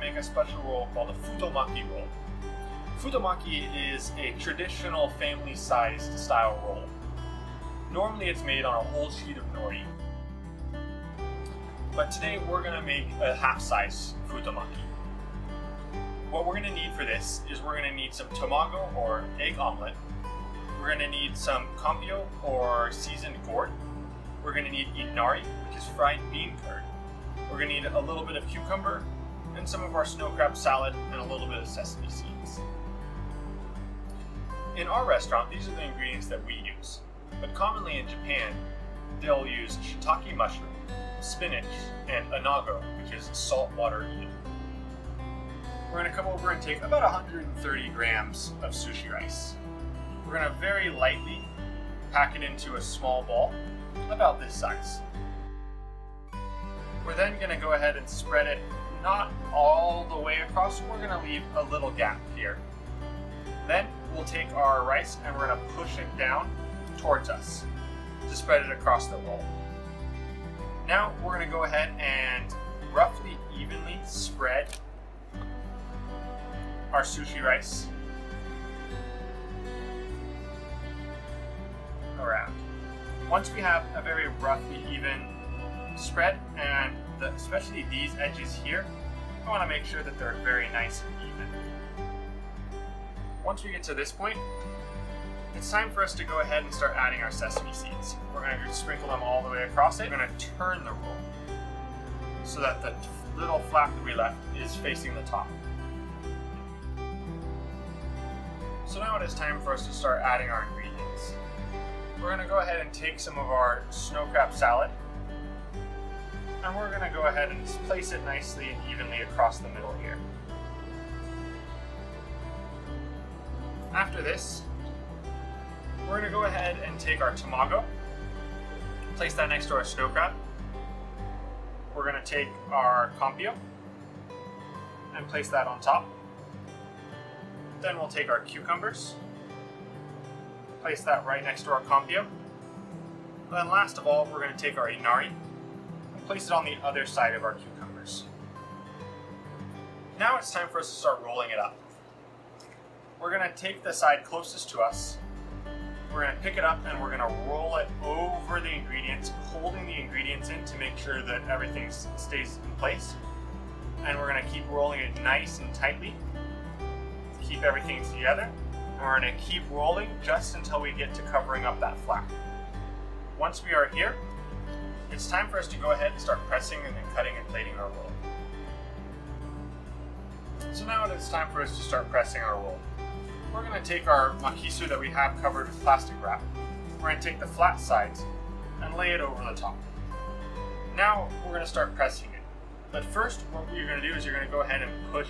make a special roll called a Futomaki roll. Futomaki is a traditional family-sized style roll. Normally it's made on a whole sheet of nori. But today we're going to make a half-size Futomaki. What we're going to need for this is we're going to need some tamago or egg omelet. We're going to need some compio or seasoned gourd. We're going to need inari, which is fried bean curd. We're going to need a little bit of cucumber and some of our snow crab salad and a little bit of sesame seeds. In our restaurant, these are the ingredients that we use. But commonly in Japan, they'll use shiitake mushroom, spinach, and anago, which is saltwater eel. We're going to come over and take about 130 grams of sushi rice. We're going to very lightly pack it into a small ball, about this size. We're then going to go ahead and spread it not all the way across, we're going to leave a little gap here. Then we'll take our rice and we're going to push it down towards us to spread it across the roll. Now we're going to go ahead and roughly evenly spread our sushi rice around. Once we have a very roughly even spread, and especially these edges here, I want to make sure that they're very nice and even. Once we get to this point, it's time for us to go ahead and start adding our sesame seeds. We're going to sprinkle them all the way across it. We're going to turn the roll so that the little flap that we left is facing the top. So now it is time for us to start adding our ingredients. We're going to go ahead and take some of our snow crab salad, and we're going to go ahead and just place it nicely and evenly across the middle here. After this, we're going to go ahead and take our tamago, place that next to our snow crab. We're going to take our compio and place that on top. Then we'll take our cucumbers, place that right next to our compio. Then last of all, we're going to take our inari and place it on the other side of our cucumbers. Now it's time for us to start rolling it up. We're going to take the side closest to us. We're going to pick it up and we're going to roll it over the ingredients, holding the ingredients in to make sure that everything stays in place. And we're going to keep rolling it nice and tightly to keep everything together. And we're going to keep rolling just until we get to covering up that flap. Once we are here, it's time for us to go ahead and start pressing and then cutting and plating our roll. So now it is time for us to start pressing our roll. We're going to take our makisu that we have covered with plastic wrap. We're going to take the flat sides and lay it over the top. Now we're going to start pressing it. But first, what you're going to do is you're going to go ahead and push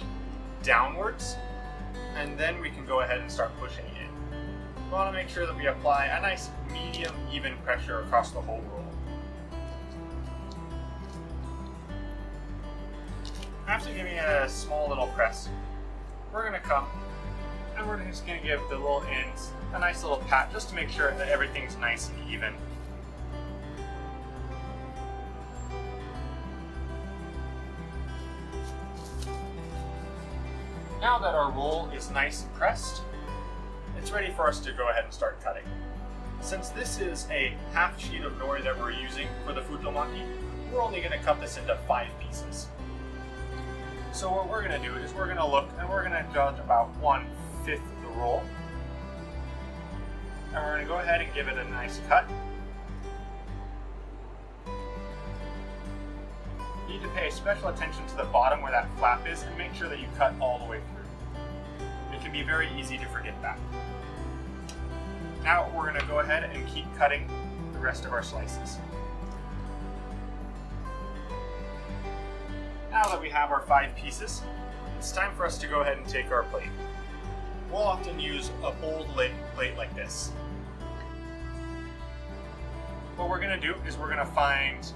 downwards, and then we can go ahead and start pushing it in. We want to make sure that we apply a nice medium, even pressure across the whole roll. After giving it a small little press, we're going to come and we're just going to give the little ends a nice little pat just to make sure that everything's nice and even. Now that our roll is nice and pressed, it's ready for us to go ahead and start cutting. Since this is a half sheet of nori that we're using for the futomaki, we're only going to cut this into 5 pieces. So what we're going to do is we're going to look and we're going to judge about 1/5 of the roll. And we're going to go ahead and give it a nice cut. You need to pay special attention to the bottom where that flap is and make sure that you cut all the way through. It can be very easy to forget that. Now we're going to go ahead and keep cutting the rest of our slices. Now that we have our 5 pieces, it's time for us to go ahead and take our plate. We'll often use a bold plate like this. What we're going to do is we're going to find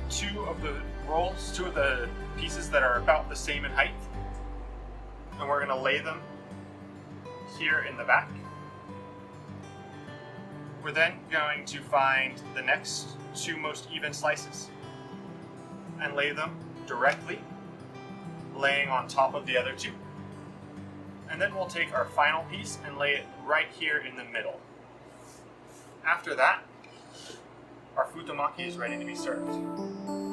2 of the rolls, 2 of the pieces that are about the same in height, and we're going to lay them here in the back. We're then going to find the next 2 most even slices and lay them directly, laying on top of the other two. And then we'll take our final piece and lay it right here in the middle. After that, our futomaki is ready to be served.